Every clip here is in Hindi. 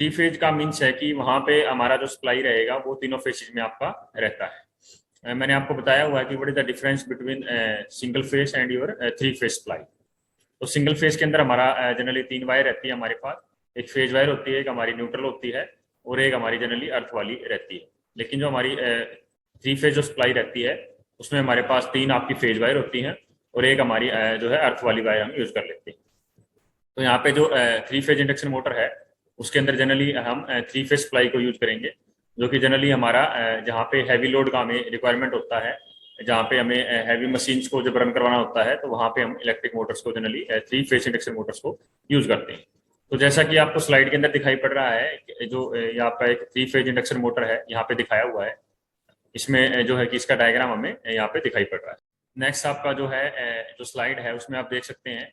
थ्री फेज का मीन्स है कि वहां पे हमारा जो सप्लाई रहेगा वो तीनों फेजेज में आपका रहता है। मैंने आपको बताया हुआ है कि what is the difference between single phase and your three phase supply. तो सिंगल फेज के अंदर हमारा जनरली 3 वायर रहती है हमारे पास। एक फेज वायर होती है, एक हमारी न्यूट्रल होती है और एक हमारी जनरली अर्थ वाली रहती है। लेकिन जो हमारी थ्री फेज जो सप्लाई रहती है उसमें हमारे पास 3 आपकी फेज वायर होती हैं और एक हमारी जो है अर्थ वाली वायर हम यूज कर लेते हैं। तो यहाँ पे जो थ्री फेज इंडक्शन मोटर है उसके अंदर जनरली हम थ्री फेज सप्लाई को यूज करेंगे, जो कि जनरली हमारा जहाँ पे हैवी लोड का हमें रिक्वायरमेंट होता है, जहाँ पे हमें हैवी मशीन्स को जब रन करवाना होता है तो वहाँ पे हम इलेक्ट्रिक मोटर्स को generally three phase induction Motors को यूज करते हैं। तो जैसा कि आपको स्लाइड के अंदर दिखाई पड़ रहा है जो ये आपका एक थ्री फेज इंडक्शन मोटर है यहाँ पे दिखाया हुआ है, इसमें जो है कि इसका डायग्राम हमें यहाँ पे दिखाई पड़ रहा है। नेक्स्ट आपका जो है जो स्लाइड है उसमें आप देख सकते हैं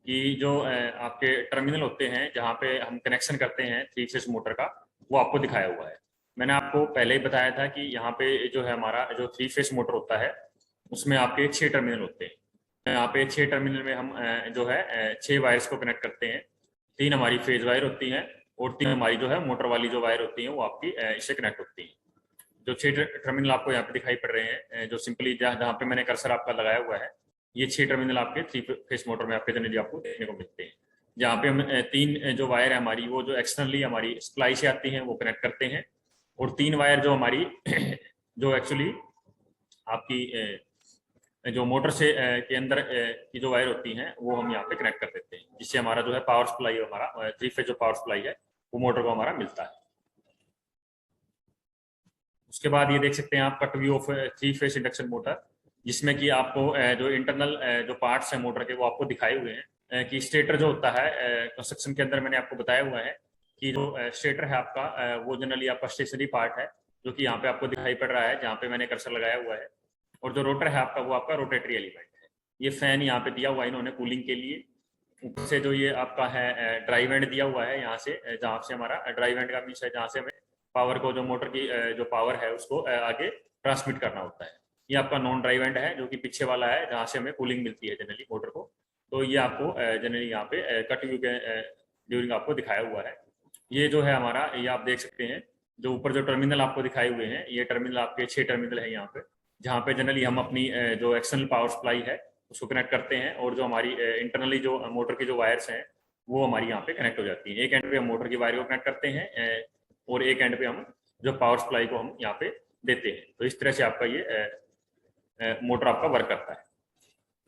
कि जो आपके टर्मिनल होते हैं जहाँ पे हम कनेक्शन करते हैं थ्री फेज मोटर का, वो आपको दिखाया हुआ है। मैंने आपको पहले ही बताया था कि यहाँ पे जो है हमारा जो थ्री फेज मोटर होता है उसमें आपके 6 टर्मिनल होते हैं। यहाँ पे 6 टर्मिनल में हम जो है 6 वायर्स को कनेक्ट करते हैं। 3 हमारी फेज वायर होती हैं और 3 हमारी जो है मोटर वाली जो वायर होती हैं वो आपकी इससे कनेक्ट होती हैं। जो 6 टर्मिनल आपको यहाँ पे दिखाई पड़ रहे हैं, जो सिंपली जहाँ पे मैंने कर्सर आपका लगाया हुआ है, ये 6 टर्मिनल आपके थ्री फेज मोटर में आपके जनरली आपको देखने को मिलते हैं। जहाँ पे हम 3 जो वायर है हमारी वो जो एक्सटर्नली हमारी सप्लाई से आती हैं वो कनेक्ट करते हैं और 3 वायर जो हमारी जो एक्चुअली आपकी जो मोटर से के अंदर की जो वायर होती हैं वो हम यहाँ पे कनेक्ट कर देते हैं, जिससे हमारा जो है पावर सप्लाई हमारा थ्री फेज जो पावर सप्लाई है वो मोटर को हमारा मिलता है। उसके बाद ये देख सकते हैं आप cut view of three phase induction motor, जिसमें कि आपको जो इंटरनल जो पार्ट्स हैं मोटर के वो आपको दिखाए हुए हैं कि स्टेटर जो होता है कंस्ट्रक्शन के अंदर मैंने आपको बताया हुआ है कि जो स्टेटर है आपका वो जनरली आपका स्टेशनरी पार्ट है, जो कि यहाँ पे आपको दिखाई पड़ रहा है जहाँ पे मैंने कर्सर लगाया हुआ है। और जो रोटर है आपका वो आपका रोटेटरी एलिमेंट है। ये फैन यहाँ पे दिया हुआ है इन्होंने कूलिंग के लिए। ऊपर से जो ये आपका है ड्राइव एंड दिया हुआ है यहाँ से, जहाँ से हमारा ड्राइव एंड का मीन्स है जहाँ से हमें पावर को जो मोटर की जो पावर है उसको आगे ट्रांसमिट करना होता है। ये आपका नॉन ड्राइव एंड है जो कि पीछे वाला है जहाँ से हमें कूलिंग मिलती है जनरली मोटर को। तो ये आपको जनरली यहाँ पे कट व्यू के ड्यूरिंग आपको दिखाया हुआ है। ये जो है हमारा, ये आप देख सकते हैं जो ऊपर जो टर्मिनल आपको दिखाए हुए हैं, ये टर्मिनल आपके 6 टर्मिनल है यहाँ पे, जहाँ पे जनरली हम अपनी जो एक्सटर्नल पावर सप्लाई है उसको कनेक्ट करते हैं और जो हमारी इंटरनली जो मोटर की जो वायर्स हैं वो हमारी यहाँ पे कनेक्ट हो जाती हैं। एक एंड पे हम मोटर की वायर को कनेक्ट करते हैं और एक एंड पे हम जो पावर सप्लाई को हम यहाँ पे देते हैं। तो इस तरह से आपका ये मोटर आपका वर्क करता है।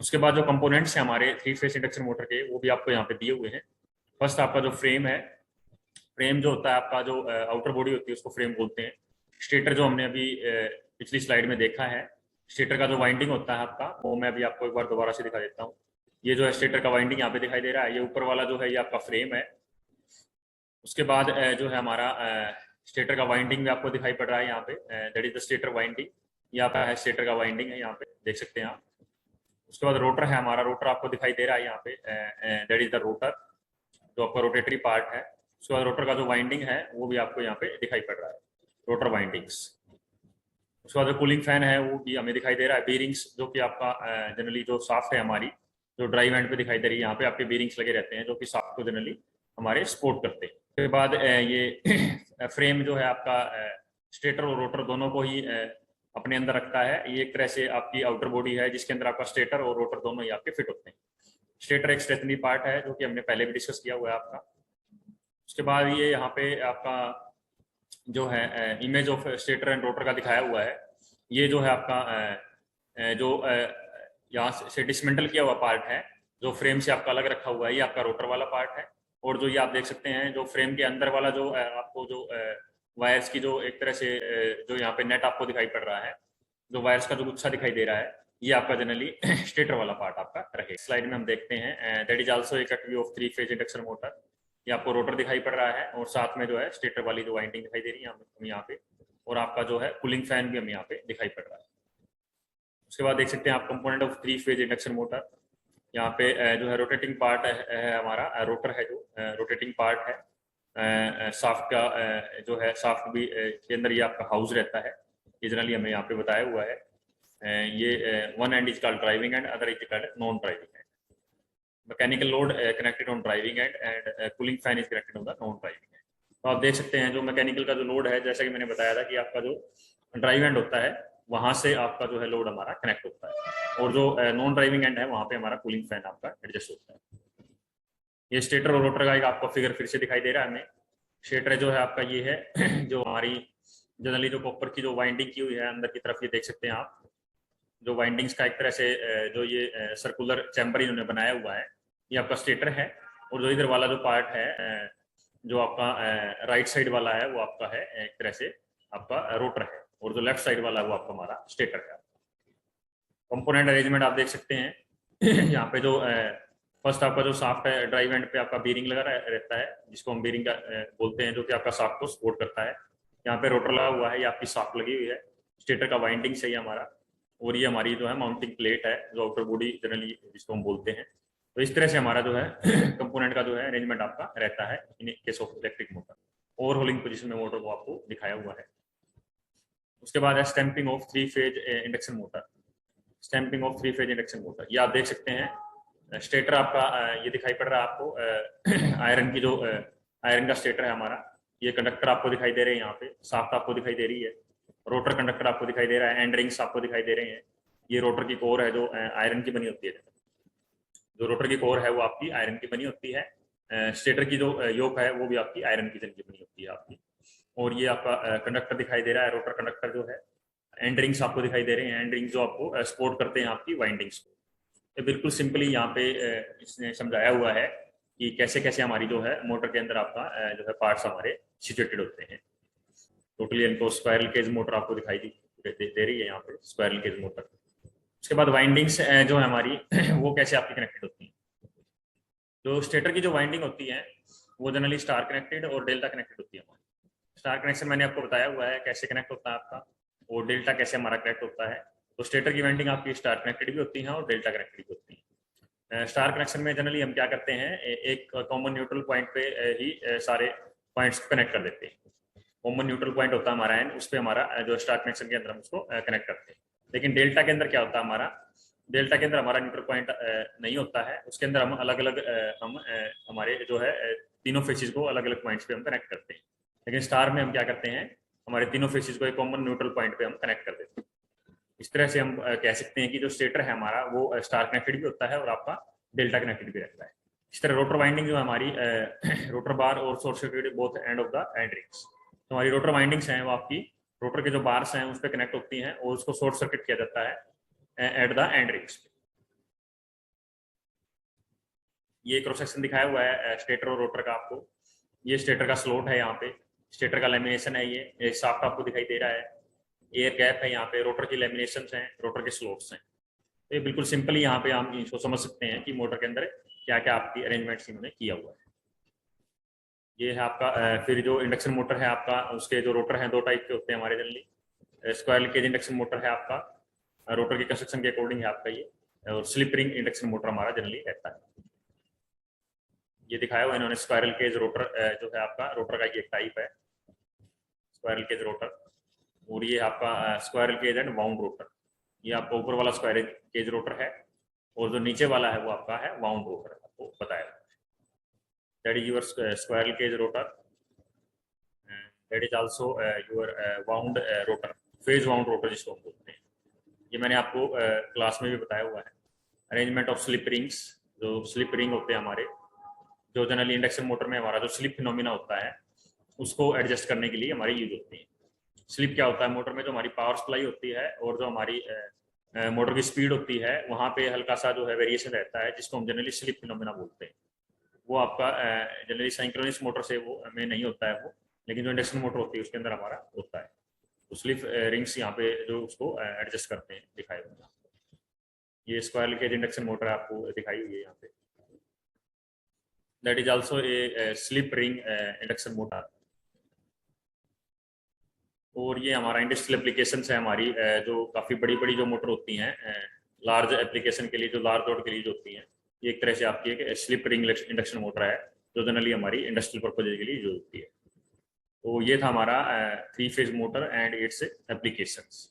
उसके बाद जो कंपोनेंट्स हैं हमारे थ्री फेज इंडक्शन मोटर के वो भी आपको यहाँ पे दिए हुए हैं। फर्स्ट आपका जो फ्रेम है, फ्रेम जो होता है आपका जो आउटर बॉडी होती है उसको फ्रेम बोलते हैं। स्टेटर जो हमने अभी पिछली स्लाइड में देखा है, स्टेटर का जो वाइंडिंग होता है आपका वो मैं अभी आपको एक बार दोबारा से दिखा देता हूँ। ये जो है स्टेटर का वाइंडिंग यहाँ पे दिखाई दे रहा है, ये ऊपर वाला जो है ये आपका फ्रेम है। उसके बाद जो है हमारा स्टेटर का वाइंडिंग भी आपको दिखाई पड़ रहा है यहाँ पे, that is the stator winding. यहाँ पे है स्टेटर का वाइंडिंग है, यहाँ पे देख सकते हैं आप। उसके बाद रोटर है हमारा, रोटर आपको दिखाई दे रहा है यहाँ पे, दैट इज द रोटर जो आपका रोटेटरी पार्ट है। उसके बाद रोटर का जो वाइंडिंग है वो भी आपको यहाँ पे दिखाई पड़ रहा है, रोटर वाइंडिंग्स। उसके बाद जो कूलिंग फैन है वो भी हमें दिखाई दे रहा है। बीरिंग्स जो कि आपका जनरली जो शाफ्ट है हमारी जो ड्राइव एंड पे दिखाई दे रही है, यहाँ पे आपके बीरिंग्स लगे रहते हैं जो कि शाफ्ट को जनरली हमारे सपोर्ट करते हैं। उसके बाद ये फ्रेम जो है आपका स्टेटर और रोटर दोनों को ही अपने अंदर रखता है। ये एक तरह से आपकी आउटर बॉडी है जिसके अंदर आपका स्टेटर और रोटर दोनों ही आपके फिट होते हैं। स्टेटर एक स्टेशनरी पार्ट है जो कि हमने पहले भी डिस्कस किया हुआ है आपका। उसके बाद ये यहाँ पे आपका जो है image of stator and rotor का दिखाया हुआ है। ये जो है आपका जो यहाँ से डिसमेंटल किया हुआ पार्ट है जो फ्रेम से आपका अलग रखा हुआ है, ये आपका रोटर वाला पार्ट है। और जो ये आप देख सकते हैं जो फ्रेम के अंदर वाला जो आपको जो वायर्स की जो एक तरह से जो यहाँ पे नेट आपको दिखाई पड़ रहा है, जो वायर्स का जो गुच्छा दिखाई दे रहा है, ये आपका जनरली स्टेटर वाला पार्ट आपका रहे। स्लाइड में हम देखते हैं that is also a cut view of three phase induction motor. ये आपको रोटर दिखाई पड़ रहा है और साथ में जो है स्टेटर वाली जो वाइंडिंग दिखाई दे रही है हमें यहाँ पे, और आपका जो है कूलिंग फैन भी हमें यहाँ पे दिखाई पड़ रहा है। उसके बाद देख सकते हैं आप component of three phase induction motor. यहाँ पे जो है रोटेटिंग पार्ट है हमारा, रोटर है जो रोटेटिंग पार्ट है। शाफ्ट का जो है शाफ्ट भी के अंदर ये आपका हाउस रहता है, ये जनरली हमें यहाँ पे बताया हुआ है। ये one and is called driving and other is called non driving and. Mechanical load connected on driving end and cooling fan is connected on the non driving end. तो आप देख सकते हैं जो मैकेनिकल का जो लोड है, जैसा कि मैंने बताया था कि आपका जो ड्राइव एंड होता है वहां से आपका जो है लोड हमारा कनेक्ट होता है, और जो नॉन ड्राइविंग एंड है वहां पे हमारा कूलिंग फैन आपका एडजस्ट होता है। ये स्टेटर और रोटर का एक आपको फिगर फिर से दिखाई दे रहा है हमें। स्टेटर जो है आपका ये है जो हमारी जनरली जो कॉपर की जो वाइंडिंग की हुई है अंदर की तरफ, ये देख सकते हैं आप, जो वाइंडिंग्स का एक तरह से जो ये सर्कुलर चैम्बर इन्होंने बनाया हुआ है, ये आपका स्टेटर है। और जो इधर वाला जो पार्ट है जो आपका राइट साइड वाला है वो आपका है एक तरह से आपका रोटर है, और जो लेफ्ट साइड वाला है वो आपका हमारा स्टेटर है। कंपोनेंट अरेंजमेंट आप देख सकते हैं यहाँ पे जो फर्स्ट आपका जो शाफ्ट है ड्राइव एंड पे आपका बीरिंग लगा रहता है, जिसको हम बीरिंग का बोलते हैं, जो कि आपका शाफ्ट को सपोर्ट करता है। यहाँ पे रोटर लगा हुआ है, ये आपकी शाफ्ट लगी हुई है, स्टेटर का वाइंडिंग सही है हमारा, और ये हमारी जो है माउंटिंग प्लेट है जो आउटर बॉडी जनरली जिसको हम बोलते हैं। तो इस तरह से हमारा जो है कंपोनेंट का जो है अरेंजमेंट आपका रहता है in case of electric motor. Overhauling position में मोटर को आपको दिखाया हुआ है। उसके बाद है stamping of 3 phase induction motor. Stamping of 3 phase induction motor, ये आप देख सकते हैं स्टेटर आपका ये दिखाई पड़ रहा है आपको, आयरन की जो आयरन का स्टेटर है हमारा। ये कंडक्टर आपको दिखाई दे रहे हैं, यहाँ पे शाफ्ट आपको दिखाई दे रही है, रोटर कंडक्टर आपको दिखाई दे रहा है, एंड रिंग्स आपको दिखाई दे रहे हैं। ये रोटर की कोर है जो आयरन की बनी होती है, जो रोटर की कोर है वो आपकी आयरन की बनी होती है। स्टेटर की जो योक है वो भी आपकी आयरन की जंग की बनी होती है आपकी। और ये आपका कंडक्टर दिखाई दे रहा है, रोटर कंडक्टर जो है। एंड रिंग्स आपको दिखाई दे रहे हैं, एंड रिंग्स जो आपको सपोर्ट करते हैं आपकी वाइंडिंग्स को। तो बिल्कुल सिंपली यहाँ पे इसने समझाया हुआ है कि कैसे कैसे हमारी जो है मोटर के अंदर आपका जो है पार्ट्स हमारे सिचुएटेड होते हैं। टोटली इनको स्क्वायरल केज मोटर आपको दिखाई दे रही है यहाँ पे, स्क्वायरल केज मोटर। उसके बाद वाइंडिंग्स जो है हमारी वो कैसे आपकी कनेक्टेड होती हैं। जो स्टेटर की जो वाइंडिंग होती है वो जनरली स्टार कनेक्टेड और डेल्टा कनेक्टेड होती है हमारी। स्टार कनेक्शन मैंने आपको बताया हुआ है कैसे कनेक्ट होता है आपका, और डेल्टा कैसे हमारा कनेक्ट होता है। तो स्टेटर की वाइंडिंग आपकी स्टार कनेक्टेड भी होती है और डेल्टा कनेक्टेड भी होती है। स्टार कनेक्शन में जनरली हम क्या करते हैं, एक कॉमन न्यूट्रल पॉइंट पे ही सारे पॉइंट्स को कनेक्ट कर देते हैं। कॉमन न्यूट्रल पॉइंट होता है हमारा एन, उस पर हमारा जो स्टार कनेक्शन के अंदर हम उसको कनेक्ट करते हैं। लेकिन डेल्टा के अंदर क्या होता है हमारा, डेल्टा के अंदर हमारा न्यूट्रल पॉइंट नहीं होता है, उसके अंदर हम अलग अलग हम हमारे जो है तीनों फेसिस को अलग अलग पॉइंट्स पे हम कनेक्ट करते हैं। लेकिन स्टार में हम क्या करते हैं, हमारे तीनों फेसिस को एक कॉमन न्यूट्रल पॉइंट पे हम कनेक्ट कर देते हैं। इस तरह से हम कह सकते हैं कि जो स्टेटर है हमारा वो स्टार कनेक्टेड भी होता है और आपका डेल्टा कनेक्टेड भी रहता है। इस तरह रोटर वाइंडिंग जो हमारी रोटर बार और short circuit both end of the end rings. तो हमारी रोटर वाइंडिंग्स हैं वो आपकी रोटर के जो बार्स हैं उस पर कनेक्ट होती हैं और उसको शॉर्ट सर्किट किया जाता है एट द एंड रिंग्स। ये क्रॉस सेक्शन दिखाया हुआ है स्टेटर और रोटर का आपको। ये स्टेटर का स्लॉट है, यहाँ पे स्टेटर का लेमिनेशन है, ये शाफ्ट आपको दिखाई दे रहा है, एयर गैप है यहाँ पे, रोटर की लेमिनेशन हैं, रोटर के स्लॉट्स हैं। तो ये बिल्कुल सिंपली यहाँ पे हम इसको समझ सकते हैं कि मोटर के अंदर क्या क्या आपकी अरेंजमेंट्स इन्होंने किया हुआ है। ये है आपका फिर जो इंडक्शन मोटर है आपका, उसके जो रोटर हैं 2 टाइप के होते हैं हमारे generally. Squirrel cage induction motor है आपका, रोटर की कंस्ट्रक्शन के अकॉर्डिंग है आपका ये, और स्लिप रिंग इंडक्शन मोटर हमारा जनरली रहता है। ये दिखाया हुआ इन्होंने स्क्वायरल केज रोटर जो है आपका, रोटर का ये एक टाइप है स्क्वायरल केज रोटर। और ये आपका squirrel cage and wound rotor. ये आपका ऊपर वाला स्क्वायरल केज रोटर है, और जो नीचे वाला है वो आपका है वाउंड रोटर, आपको बताया। That is your squirrel cage rotor, that is also your wound rotor, phase wound rotor जिसको हम बोलते हैं। ये मैंने आपको क्लास में भी बताया हुआ है। अरेंजमेंट ऑफ स्लिप रिंग्स, जो स्लिप रिंग होते हैं हमारे, जो जनरली इंडक्शन मोटर में हमारा जो स्लिप फिनोमिना होता है उसको एडजस्ट करने के लिए हमारी यूज होती है। स्लिप क्या होता है, मोटर में जो हमारी पावर सप्लाई होती है और जो हमारी मोटर की स्पीड होती है वहाँ पे हल्का सा जो है वेरिएशन रहता है, जिसको हम जनरली स्लिप फिनोमिना बोलते हैं। वो आपका जनरली साइंक्रोनिस मोटर से वो में नहीं होता है वो, लेकिन जो इंडक्शन मोटर होती है उसके अंदर हमारा होता है। तो स्लिप रिंग्स यहाँ पे जो उसको एडजस्ट करते हैं दिखाए हुए। ये स्क्वायरल केज इंडक्शन मोटर आपको दिखाई हुई है यहाँ पे, that is also a slip ring induction motor. और ये हमारा इंडस्ट्रियल एप्लीकेशन है हमारी, जो काफ़ी बड़ी बड़ी जो मोटर होती हैं लार्ज एप्लीकेशन के लिए, जो लार्ज लोड के लिए जो होती हैं, ये एक तरह से आपकी एक स्लिप रिंग इंडक्शन मोटर है जो जनरली हमारी इंडस्ट्रियल पर्पज के लिए यूज होती है। तो ये था हमारा 3 phase motor and it's applications.